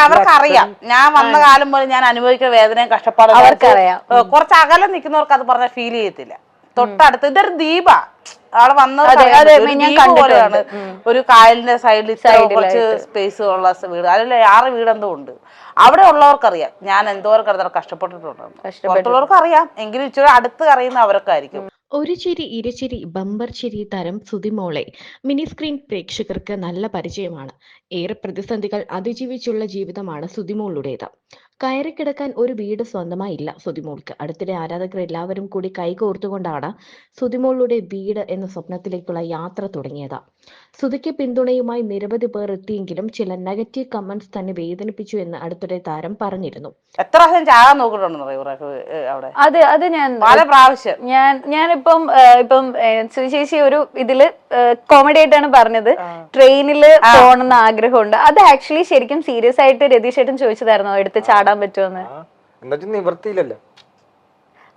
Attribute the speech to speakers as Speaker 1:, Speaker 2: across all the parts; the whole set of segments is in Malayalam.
Speaker 1: അവർക്കറിയാം ഞാൻ വന്ന കാലം പോലെ ഞാൻ അനുഭവിക്കുന്ന വേദനയും കഷ്ടപ്പാടും
Speaker 2: അവർക്കറിയാം.
Speaker 1: കുറച്ച് അകലം നിൽക്കുന്നവർക്ക് അത് പറഞ്ഞാൽ ഫീൽ ചെയ്യത്തില്ല. തൊട്ടടുത്ത് ഇതൊരു ദ്വീപ അവിടെ വന്നത് പോലെയാണ്. ഒരു കായലിന്റെ സൈഡിൽ കുറച്ച് സ്പേസ് ഉള്ള വീട്, അതിൽ 6 വീടെന്തോ ഉണ്ട്. അവിടെ ഉള്ളവർക്കറിയാം ഞാൻ എന്തോരം കിടന്നിട്ട് കഷ്ടപ്പെട്ടിട്ടുണ്ട്. പുറത്തുള്ളവർക്ക് അറിയാം, എങ്കിലും ഇച്ചിരി അടുത്ത് അറിയുന്ന അവരൊക്കെ ആയിരിക്കും.
Speaker 3: ഒരു ചിരി ഇരച്ചിരി ബമ്പർ ചിരി തരം സുതിമോളെ മിനി സ്ക്രീൻ പ്രേക്ഷകർക്ക് നല്ല പരിചയമാണ്. ഏറെ പ്രതിസന്ധികൾ അതിജീവിച്ചുള്ള ജീവിതമാണ് സുതിമോളുടേത്. കയറിക്കിടക്കാൻ ഒരു വീട് സ്വന്തമായില്ല സുതിമോൾക്ക്. അടുത്തിടെ ആരാധകർ എല്ലാവരും കൂടി കൈകോർത്തുകൊണ്ടാണ് സുതിമോളുടെ വീട് എന്ന സ്വപ്നത്തിലേക്കുള്ള യാത്ര തുടങ്ങിയത്. സുതിക്ക് പിന്തുണയുമായി നിരവധി പേർ എത്തിയെങ്കിലും ചില നെഗറ്റീവ് കമന്റ്സ് തന്നെ വേദനിപ്പിച്ചു എന്ന് അടുത്തിടെ താരം പറഞ്ഞിരുന്നു.
Speaker 1: എത്ര പ്രാവശ്യം ചാകാൻ നോക്കിയിട്ടുണ്ടെന്ന് അവിടെ?
Speaker 2: അത് ഞാൻ
Speaker 1: പല പ്രാവശ്യം
Speaker 2: ഞാനിപ്പം ചേച്ചി ഒരു ഇതില് കോമഡി ആയിട്ടാണ് പറഞ്ഞത്, ട്രെയിനില് പോകണമെന്ന് ആഗ്രഹമുണ്ട്. അത് ആക്ച്വലി ശരിക്കും സീരിയസ് ആയിട്ട് രതീഷ് ഏട്ടൻ ചോദിച്ചതായിരുന്നോ എടുത്ത് ചാടാൻ പറ്റുമെന്ന്?
Speaker 4: നിവൃത്തിയില്ലല്ലോ.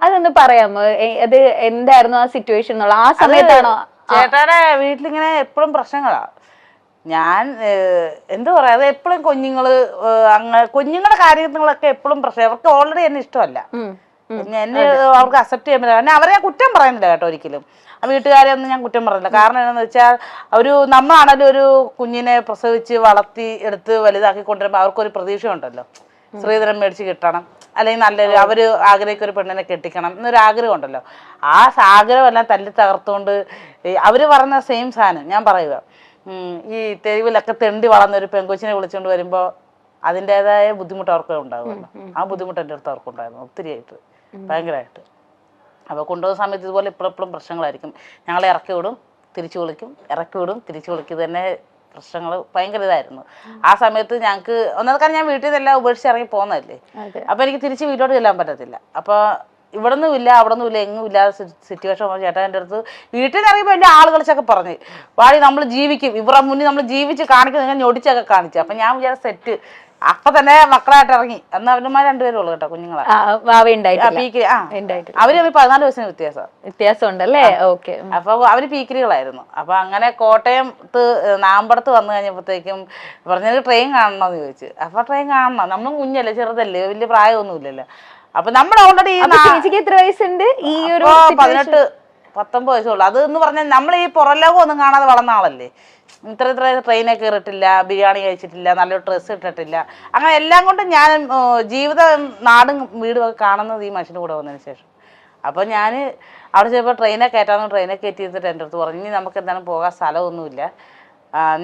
Speaker 2: അതൊന്ന് പറയാമോ, അത് എന്തായിരുന്നു ആ സിറ്റുവേഷൻ എന്നുള്ള? ആ സമയത്താണോ?
Speaker 1: ചേട്ടാടെ വീട്ടിലിങ്ങനെ എപ്പോഴും പ്രശ്നങ്ങളാ. ഞാൻ എന്താ പറയാ, അത് എപ്പോഴും കുഞ്ഞുങ്ങളുടെ കാര്യങ്ങളൊക്കെ എപ്പോഴും പ്രശ്നം. അവർക്ക് ഓൾറെഡി എന്നെ ഇഷ്ടമല്ല, എന്നെ അവർക്ക് അക്സെപ്റ്റ് ചെയ്യാൻ പറ്റില്ല. പിന്നെ അവരെ ഞാൻ കുറ്റം പറയുന്നില്ല കേട്ടോ, ഒരിക്കലും വീട്ടുകാരെ ഒന്നും ഞാൻ കുറ്റം പറയുന്നില്ല. കാരണം എന്താണെന്ന് വെച്ചാൽ നമ്മളാണെങ്കിലും ഒരു കുഞ്ഞിനെ പ്രസവിച്ച് വളർത്തി എടുത്ത് വലുതാക്കി കൊണ്ടുവരുമ്പോൾ അവർക്കൊരു പ്രതീക്ഷ ഉണ്ടല്ലോ. ശ്രീധരൻ മേടിച്ച് കിട്ടണം, അല്ലെങ്കിൽ നല്ലൊരു അവര് ആഗ്രഹിക്കുന്ന ഒരു പെണ്ണിനെ കെട്ടിക്കണം എന്നൊരു ആഗ്രഹം ഉണ്ടല്ലോ. ആ ആഗ്രഹം എല്ലാം തല്ലി തകർത്തുകൊണ്ട് അവര് പറഞ്ഞ സെയിം സാധനം ഞാൻ പറയുക. ഈ തെരുവിലൊക്കെ തെണ്ടി വളർന്ന ഒരു പെങ്കൊച്ചിനെ വിളിച്ചുകൊണ്ട് വരുമ്പോൾ അതിൻ്റെതായ ബുദ്ധിമുട്ട് അവർക്ക് ഉണ്ടാകുമല്ലോ. ആ ബുദ്ധിമുട്ട് എൻ്റെ അടുത്ത് അവർക്കുണ്ടായിരുന്നു ഒത്തിരിയായിട്ട്, ഭയങ്കരമായിട്ട്. അപ്പോൾ കൊണ്ടുപോകുന്ന സമയത്ത് ഇതുപോലെ ഇപ്പോഴും പ്രശ്നങ്ങളായിരിക്കും. ഞങ്ങളെ ഇറക്കി വിടും, തിരിച്ചു വിളിക്കും, ഇറക്കി വിടും, തിരിച്ചു വിളിക്കും. തന്നെ പ്രശ്നങ്ങൾ ഭയങ്കര ഇതായിരുന്നു. ആ സമയത്ത് ഞങ്ങൾക്ക് ഒന്നാമത് കാരണം ഞാൻ വീട്ടിൽ നിന്നെല്ലാം ഉപേക്ഷിച്ച് ഇറങ്ങി പോകുന്നതല്ലേ. അപ്പോൾ എനിക്ക് തിരിച്ച് വീട്ടിലോട്ട് ചെല്ലാൻ പറ്റത്തില്ല. അപ്പോൾ ഇവിടെ നിന്നും ഇല്ല അവിടെ നിന്നും ഇല്ല എങ്ങും ഇല്ലാത്ത സിറ്റുവേഷൻ ചേട്ടാ എൻ്റെ അടുത്ത് വീട്ടിൽ നിന്ന് ഇറങ്ങിയപ്പോൾ എല്ലാ ആളുകളൊക്കെ പറഞ്ഞ് വാടി നമ്മൾ ജീവിക്കും, ഇവരുടെ മുന്നിൽ നമ്മൾ ജീവിച്ച് കാണിക്കും, നിങ്ങൾ ഞൊടിച്ചൊക്കെ കാണിച്ചു. അപ്പം ഞാൻ വിചാരിച്ച സെറ്റ് അപ്പൊ തന്നെ മക്കളായിട്ട് ഇറങ്ങി. അന്ന് അവന്മാർ 2 പേരും ഉള്ളു കേട്ടോ, കുഞ്ഞുങ്ങളെ. അവര് 14 വയസ്സിന് വ്യത്യാസം
Speaker 2: ഉണ്ടല്ലേ.
Speaker 1: അപ്പൊ അവര് പീക്കിരികളായിരുന്നു. അപ്പൊ അങ്ങനെ കോട്ടയത്ത് നാമ്പടത്ത് വന്നു കഴിഞ്ഞപ്പോഴത്തേക്കും പറഞ്ഞത് ട്രെയിൻ കാണണമെന്ന് ചോദിച്ചു. അപ്പൊ ട്രെയിൻ കാണണം, നമ്മളും കുഞ്ഞല്ലേ, ചെറുതല്ലേ, വലിയ പ്രായമൊന്നുമില്ലല്ലോ. അപ്പൊ നമ്മൾ ഓൾറെഡി
Speaker 2: എത്ര വയസ്സുണ്ട്? ഈ ഒരു
Speaker 1: 18-19 വയസ്സുള്ളൂ. അത് എന്ന് പറഞ്ഞാൽ നമ്മൾ ഈ പുറലോകം ഒന്നും കാണാതെ വളർന്ന ആളല്ലേ. ഇത്ര ട്രെയിനെ കയറിയിട്ടില്ല, ബിരിയാണി കഴിച്ചിട്ടില്ല, നല്ലൊരു ഡ്രസ്സ് ഇട്ടിട്ടില്ല. അങ്ങനെ എല്ലാം കൊണ്ടും ഞാൻ ജീവിതം നാടും വീടും ഒക്കെ കാണുന്നത് ഈ മനുഷ്യൻ്റെ കൂടെ വന്നതിന് ശേഷം. അപ്പോൾ ഞാൻ അവിടെ ചിലപ്പോൾ ട്രെയിനെ ട്രെയിനെ കയറ്റിയിട്ട് എൻ്റെ അടുത്ത് പറഞ്ഞു, ഇനി നമുക്ക് എന്തായാലും പോകാൻ സ്ഥലമൊന്നുമില്ല,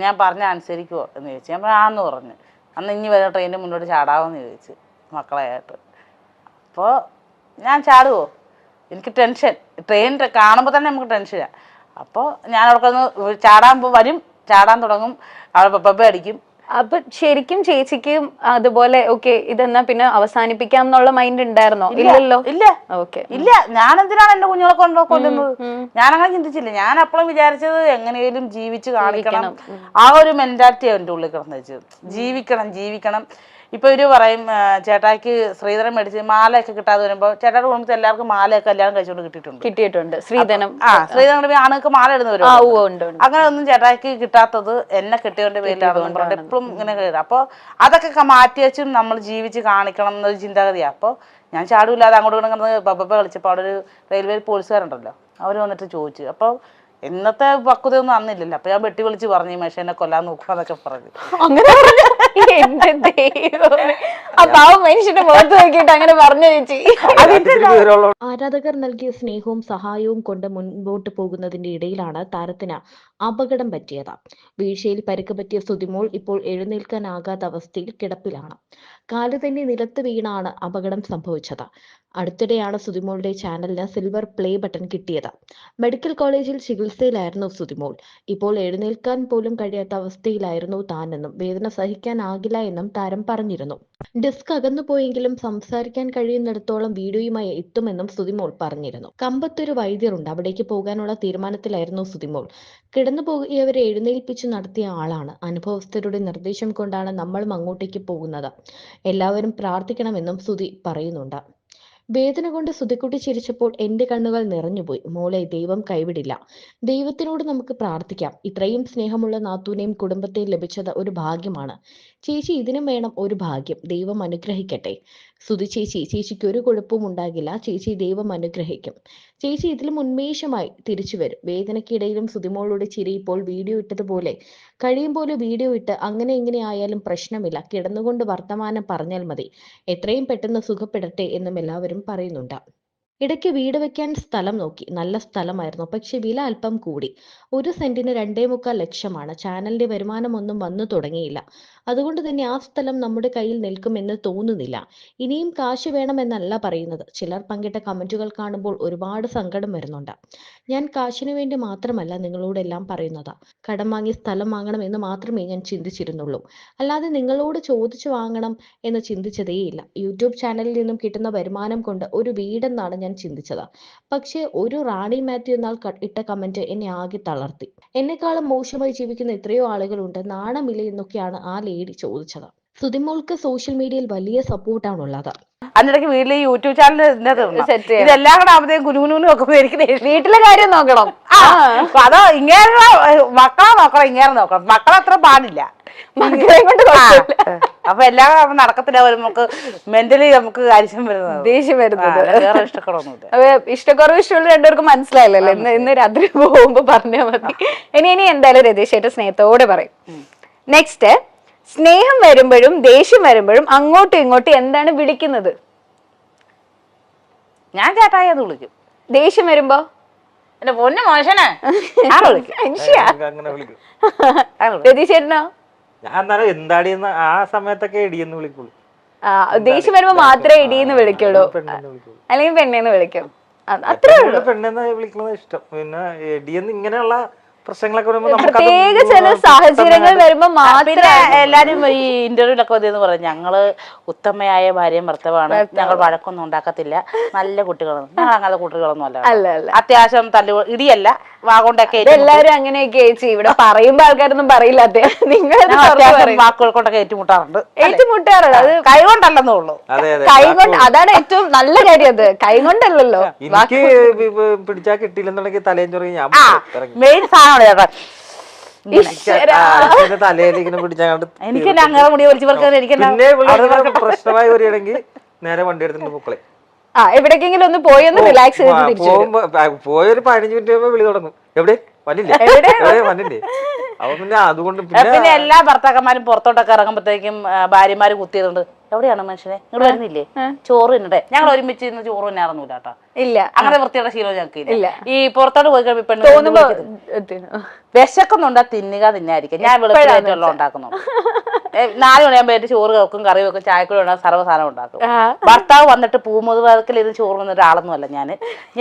Speaker 1: ഞാൻ പറഞ്ഞാൽ അനുസരിക്കുമോ എന്ന് ചോദിച്ചു. ഞാൻ ആന്ന് പറഞ്ഞു. അന്ന് ഇനി വരുന്ന ട്രെയിനിൻ്റെ മുന്നോട്ട് ചാടാമെന്ന് ചോദിച്ചു മക്കളെയായിട്ട്. അപ്പോൾ ഞാൻ ചാടുമോ? എനിക്ക് ടെൻഷൻ, ട്രെയിൻ കാണുമ്പോൾ തന്നെ നമുക്ക് ടെൻഷനാണ്. അപ്പോൾ ഞാൻ അവിടെ ചാടാൻ തുടങ്ങും, അവിടെ പപ്പ അടിക്കും.
Speaker 2: അപ്പൊ ശരിക്കും ചേച്ചിക്കും അതുപോലെ ഓക്കെ ഇതെന്നാ പിന്നെ അവസാനിപ്പിക്കാം എന്നുള്ള മൈൻഡ് ഉണ്ടായിരുന്നോ? ഇല്ലല്ലോ.
Speaker 1: ഇല്ല, ഇല്ല. ഞാൻ എന്തിനാണ് എന്റെ കുഞ്ഞുങ്ങളെ കൊല്ലുന്നത്? ഞാനങ്ങനെ ചിന്തിച്ചില്ല. ഞാൻ അപ്പോഴും വിചാരിച്ചത് എങ്ങനെയും ജീവിച്ച് കാണിക്കണം, ആ ഒരു മെന്റാലിറ്റി എൻ്റെ ഉള്ളിൽ കിടന്നു വെച്ചത്. ജീവിക്കണം. ഇപ്പൊ ഇവര് പറയും ചേട്ടായിക്ക് ശ്രീധരൻ മേടിച്ച് മാലയൊക്കെ കിട്ടാതെ വരുമ്പോൾ ചേട്ടായുടെ കുടുംബത്തിൽ എല്ലാവർക്കും മാലയൊക്കെ കല്യാണം കഴിച്ചുകൊണ്ട് കിട്ടിയിട്ടുണ്ട്. ശ്രീധരൻ ആണുങ്ങൾക്ക് മാല ഇടുന്നവരും അങ്ങനെ ഒന്നും ചേട്ടായിക്ക് കിട്ടാത്തത് എന്നെ കിട്ടിയവന്റെ പേരിലാണെന്ന് പറഞ്ഞിട്ട് എപ്പോഴും ഇങ്ങനെ കരുതാം. അപ്പോൾ അതൊക്കെ മാറ്റി വെച്ചും നമ്മൾ ജീവിച്ച് കാണിക്കണം എന്നൊരു ചിന്താഗതിയാണ്. അപ്പോൾ ഞാൻ ചാടൂല്ലാതെ അങ്ങോട്ട് കിടക്കുന്നത് ബബ്ബ കളിച്ചപ്പോൾ അവിടെ ഒരു റെയിൽവേ പോലീസുകാരുണ്ടല്ലോ, അവർ വന്നിട്ട് ചോദിച്ചു. അപ്പോൾ ഇന്നത്തെ പക്വതയൊന്നും അന്നില്ലല്ലോ. അപ്പൊ ഞാൻ വെട്ടി വിളിച്ച് പറഞ്ഞു ഈ മനുഷ്യനെ കൊല്ലാൻ നോക്കാന്നൊക്കെ പറഞ്ഞു.
Speaker 2: അങ്ങനെ മനുഷ്യന്റെ മുഖത്ത് നോക്കിയിട്ട് അങ്ങനെ പറഞ്ഞു ചേച്ചി.
Speaker 3: ആരാധകർ നൽകിയ സ്നേഹവും സഹായവും കൊണ്ട് മുൻപോട്ട് പോകുന്നതിന്റെ ഇടയിലാണ് താരത്തിന് അപകടം പറ്റിയത്. വീഴ്ചയിൽ പരിക്ക് പറ്റിയ സുതിമോൾ ഇപ്പോൾ എഴുന്നേൽക്കാനാകാത്ത അവസ്ഥയിൽ കിടപ്പിലാണ്. കാല് തന്നെ നിലത്ത് വീണാണ് അപകടം സംഭവിച്ചത്. അടുത്തിടെയാണ് സുതിമോളുടെ ചാനലിന് സിൽവർ പ്ലേ ബട്ടൺ കിട്ടിയത്. മെഡിക്കൽ കോളേജിൽ ചികിത്സയിലായിരുന്നു സുതിമോൾ. ഇപ്പോൾ എഴുന്നേൽക്കാൻ പോലും കഴിയാത്ത അവസ്ഥയിലായിരുന്നു താനെന്നും വേദന സഹിക്കാനാകില്ല എന്നും താരം പറഞ്ഞിരുന്നു. ഡിസ്ക് അകന്നുപോയെങ്കിലും സംസാരിക്കാൻ കഴിയുന്നിടത്തോളം വീഡിയോയുമായി എത്തുമെന്നും സുതിമോൾ പറഞ്ഞിരുന്നു. കമ്പത്തൊരു വൈദ്യരുണ്ട്, അവിടേക്ക് പോകാനുള്ള തീരുമാനത്തിലായിരുന്നു സുതിമോൾ. കിടന്നുപോയവരെ എഴുന്നേൽപ്പിച്ചു നടത്തിയ ആളാണ്. അനുഭവസ്ഥരുടെ നിർദ്ദേശം കൊണ്ടാണ് നമ്മളും അങ്ങോട്ടേക്ക് പോകുന്നത്. എല്ലാവരും പ്രാർത്ഥിക്കണമെന്നും സുതി പറയുന്നുണ്ട്. വേദന കൊണ്ട് സുതിക്കുട്ടി ചിരിച്ചപ്പോൾ എന്റെ കണ്ണുകൾ നിറഞ്ഞുപോയി. മോളെ, ദൈവം കൈവിടില്ല. ദൈവത്തിനോട് നമുക്ക് പ്രാർത്ഥിക്കാം. ഇത്രയും സ്നേഹമുള്ള നാത്തൂനെയും കുടുംബത്തെയും ലഭിച്ചത് ഒരു ഭാഗ്യമാണ്. ചേച്ചി ഇതിനും വേണം ഒരു ഭാഗ്യം, ദൈവം അനുഗ്രഹിക്കട്ടെ. സുധി ചേച്ചി, ചേച്ചിക്ക് ഒരു കുഴപ്പവും ഉണ്ടാകില്ല, ചേച്ചി ദൈവം അനുഗ്രഹിക്കും. ചേച്ചി ഇതിലും ഉന്മേഷമായി തിരിച്ചു വരും. വേദനയ്ക്കിടയിലും സുധിമോളുടെ ചിരി ഇപ്പോൾ വീഡിയോ ഇട്ടതുപോലെ കഴിയുമ്പോൾ വീഡിയോ ഇട്ട് അങ്ങനെ ഇങ്ങനെ ആയാലും പ്രശ്നമില്ല, കിടന്നുകൊണ്ട് വർത്തമാനം പറഞ്ഞാൽ മതി, എത്രയും പെട്ടെന്ന് സുഖപ്പെടട്ടെ എന്നും എല്ലാവരും പറയുന്നുണ്ട്. ഇടയ്ക്ക് വീട് വെക്കാൻ സ്ഥലം നോക്കി, നല്ല സ്ഥലമായിരുന്നു, പക്ഷെ വില അല്പം കൂടി. 1 സെന്റിന് 2.25 ലക്ഷമാണ്. ചാനലിന്റെ വരുമാനമൊന്നും വന്നു തുടങ്ങിയില്ല, അതുകൊണ്ട് തന്നെ ആ സ്ഥലം നമ്മുടെ കയ്യിൽ നിൽക്കുമെന്ന് തോന്നുന്നില്ല. ഇനിയും കാശ് വേണമെന്നല്ല പറയുന്നത്. ചിലർ പങ്കിട്ട കമന്റുകൾ കാണുമ്പോൾ ഒരുപാട് സങ്കടം വരുന്നുണ്ട്. ഞാൻ കാശിനു വേണ്ടി മാത്രമല്ല നിങ്ങളോടെല്ലാം പറയുന്നത്, കടം വാങ്ങി സ്ഥലം വാങ്ങണം എന്ന് മാത്രമേ ഞാൻ ചിന്തിച്ചിരുന്നുള്ളൂ, അല്ലാതെ നിങ്ങളോട് ചോദിച്ചു വാങ്ങണം എന്ന് ചിന്തിച്ചതേയില്ല. യൂട്യൂബ് ചാനലിൽ നിന്നും കിട്ടുന്ന വരുമാനം കൊണ്ട് ഒരു വീടെന്നാണ് ഞാൻ ചിന്തിച്ചത്. പക്ഷേ ഒരു റാണി മാത്യു എന്നാൽ ഇട്ട കമന്റ് എന്നെ ആകെ തളർത്തി. എന്നെക്കാളും മോശമായി ജീവിക്കുന്ന എത്രയോ ആളുകളുണ്ട്, നാണമില്ല എന്നൊക്കെയാണ് ആ ലേഡി ചോദിച്ചത്. സുധിമോൾക്ക് സോഷ്യൽ മീഡിയയിൽ വലിയ സപ്പോർട്ടാണുള്ളത്.
Speaker 1: അതിനിടയ്ക്ക് വീട്ടിൽ യൂട്യൂബ് ചാനൽ
Speaker 2: Set ചെയ്യണം.
Speaker 1: ഇതെല്ലാം കൂടെ ആവുമ്പോഴത്തേക്കും കുനുകുനു നോക്കുമ്പോ എനിക്ക്
Speaker 2: വീട്ടിലെ കാര്യം നോക്കണം.
Speaker 1: അതോ ഇങ്ങനെ മക്കളെ നോക്കണം, ഇങ്ങനെ നോക്കണം. മക്കളെ അത്ര പാടില്ല.
Speaker 2: മക്കളെ കൊണ്ട് കുഴപ്പമില്ല.
Speaker 1: അപ്പൊ എല്ലാം നടക്കത്തില്ല, നമുക്ക് മെന്റലി നമുക്ക് കാര്യം വരുന്നത്,
Speaker 2: ദേഷ്യം വരുന്നത്.
Speaker 1: വേറെ ഇഷ്ടക്കൊടൊന്നുമില്ല.
Speaker 2: അപ്പൊ ഇഷ്ടക്കുറവ് ഇഷ്ടമുള്ള രണ്ടുപേർക്കും മനസ്സിലായില്ലല്ലോ. ഇന്ന് രാത്രി പോകുമ്പോ പറഞ്ഞാൽ മതി. ഇനി എന്തായാലും രതീഷായിട്ട് സ്നേഹത്തോടെ പറയും. നെക്സ്റ്റ്, സ്നേഹം വരുമ്പോഴും ദേഷ്യം വരുമ്പോഴും അങ്ങോട്ടും ഇങ്ങോട്ടും എന്താണ് വിളിക്കുന്നത്?
Speaker 1: ഞാൻ ചേട്ടായി എന്ന് വിളിക്കും.
Speaker 2: ദേഷ്യം വരുമ്പോ
Speaker 1: എന്റെ പൊന്നു മോശനെ വിളിക്കും.
Speaker 4: അങ്ങനെ വിളിക്കും.
Speaker 2: രതീഷേട്ടനോ?
Speaker 4: ഞാൻ എന്നാലും എന്താടിയെന്ന് ആ സമയത്തൊക്കെ ഇടിയെന്ന് വിളിക്കുള്ളൂ.
Speaker 2: ദേഷ്യം വരുമ്പോ മാത്രമേ ഇടിയെന്ന് വിളിക്കുള്ളൂ,
Speaker 4: പെണ്ണെന്ന് വിളിക്കുള്ളൂ.
Speaker 2: അല്ലെങ്കിൽ പെണ്ണേന്ന് വിളിക്കും. അത്രേ ഉള്ളൂ.
Speaker 4: പെണ്ണെന്ന് വിളിക്കുന്നത് ഇഷ്ടം. പിന്നെ ഇടിയെന്ന് ഇങ്ങനെയുള്ള പ്രശ്നങ്ങളൊക്കെ വരുമ്പോ
Speaker 2: പ്രത്യേക ചില സാഹചര്യങ്ങൾ വരുമ്പോ
Speaker 1: പിന്നെ എല്ലാരും ഈ ഇന്റർവ്യൂലൊക്കെ വന്നെന്ന് പറയും, ഞങ്ങള് ഉത്തമയായ ഭാര്യയും ഭർത്താവാണ്, ഞങ്ങൾ വഴക്കൊന്നും ഉണ്ടാക്കത്തില്ല, നല്ല കുട്ടികളാണ്. ഞങ്ങൾ അങ്ങനത്തെ കുട്ടികളൊന്നും അല്ല. അത്യാവശ്യം ഇടിയല്ല, വാഗൊണ്ടൊക്കെ
Speaker 2: എല്ലാരും അങ്ങനെയൊക്കെ ഇവിടെ പറയുമ്പോ ആൾക്കാരൊന്നും പറയില്ല. നിങ്ങൾ
Speaker 1: വാക്കുകൾ കൊണ്ടൊക്കെ ഏറ്റുമുട്ടാറുണ്ട്.
Speaker 2: ഏറ്റുമുട്ടാറുണ്ട്, അത്
Speaker 1: കൈ കൊണ്ടല്ലെന്നേ ഉള്ളൂ.
Speaker 2: കൈ കൊണ്ട്. അതാണ് ഏറ്റവും നല്ല കാര്യം, അത് കൈ കൊണ്ടല്ലോ.
Speaker 4: എനിക്ക് പിടിച്ചാ കിട്ടിയില്ലെന്നുണ്ടെങ്കിൽ തലയും ചൊറിയും ഞാൻ
Speaker 1: മെയിൻ സാധനമാണ് ചേട്ടാ.
Speaker 4: തലയിലിങ്ങനെ പിടിച്ചാൽ
Speaker 1: എനിക്ക് അങ്ങനെ മുടി വലിച്ചു
Speaker 4: പിന്നെ പ്രശ്നമായി വരികയാണെങ്കിൽ നേരെ വണ്ടി എടുത്തിട്ട് പൂക്കളെ
Speaker 2: എവിടേക്കെങ്കിലും ഒന്ന് പോയി ഒന്ന് റിലാക്സ്
Speaker 4: പോകുമ്പോ പോയൊരു 15 മിനിറ്റ് കഴിയുമ്പോ വിളി തുടങ്ങും, എവിടെ വന്നില്ലേ വന്നില്ലേ. അപ്പൊ പിന്നെ അതുകൊണ്ട്
Speaker 1: പിന്നെ എല്ലാ ഭർത്താക്കന്മാരും പുറത്തോട്ടൊക്കെ ഇറങ്ങുമ്പോഴത്തേക്കും ഭാര്യമാര് കുത്തിയതുകൊണ്ട് എവിടെയാണ് മനുഷ്യനെ നിങ്ങൾ വരുന്നില്ലേ, ചോറ് തിന്നട്ടെ, ഞങ്ങൾ ഒരുമിച്ച് ഇന്ന് ചോറ് തന്നെ ഇറങ്ങൂല കേട്ടോ.
Speaker 2: ഇല്ല,
Speaker 1: അങ്ങനെ വൃത്തിയുടെ ശീലം ഞങ്ങൾക്ക്
Speaker 2: ഇല്ല.
Speaker 1: ഈ പുറത്തോട്ട് പോയി കഴിയുമ്പോ വിശക്കുന്നുണ്ടാ തിന്നായിരിക്കും. ഞാൻ വെളുപ്പിലായിട്ടുള്ള ഉണ്ടാക്കുന്നു. 4 മണിയാകുമ്പോ ചോറ് വെക്കും, കറി വെക്കും, ചായക്കൂടി ഉണ്ടാകും, സർവ്വ സാധനം ഉണ്ടാക്കും. ഭർത്താവ് വന്നിട്ട് പൂമുതുവരക്കിൽ ഇരുന്ന് ചോറ് വന്നിട്ട് ആളൊന്നുമല്ല ഞാൻ.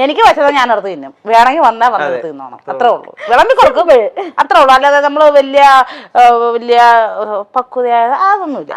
Speaker 1: എനിക്ക് വെച്ചത് ഞാൻ എടുത്ത് തിന്നും, വേണമെങ്കിൽ വന്നാൽ വന്നിട്ട് തിന്നോണം, അത്രേ ഉള്ളൂ. വിളമ്പി കൊടുക്കും, അത്രേ ഉള്ളൂ. അല്ലാതെ നമ്മള് വലിയ പക്വതയായ അതൊന്നുമില്ല.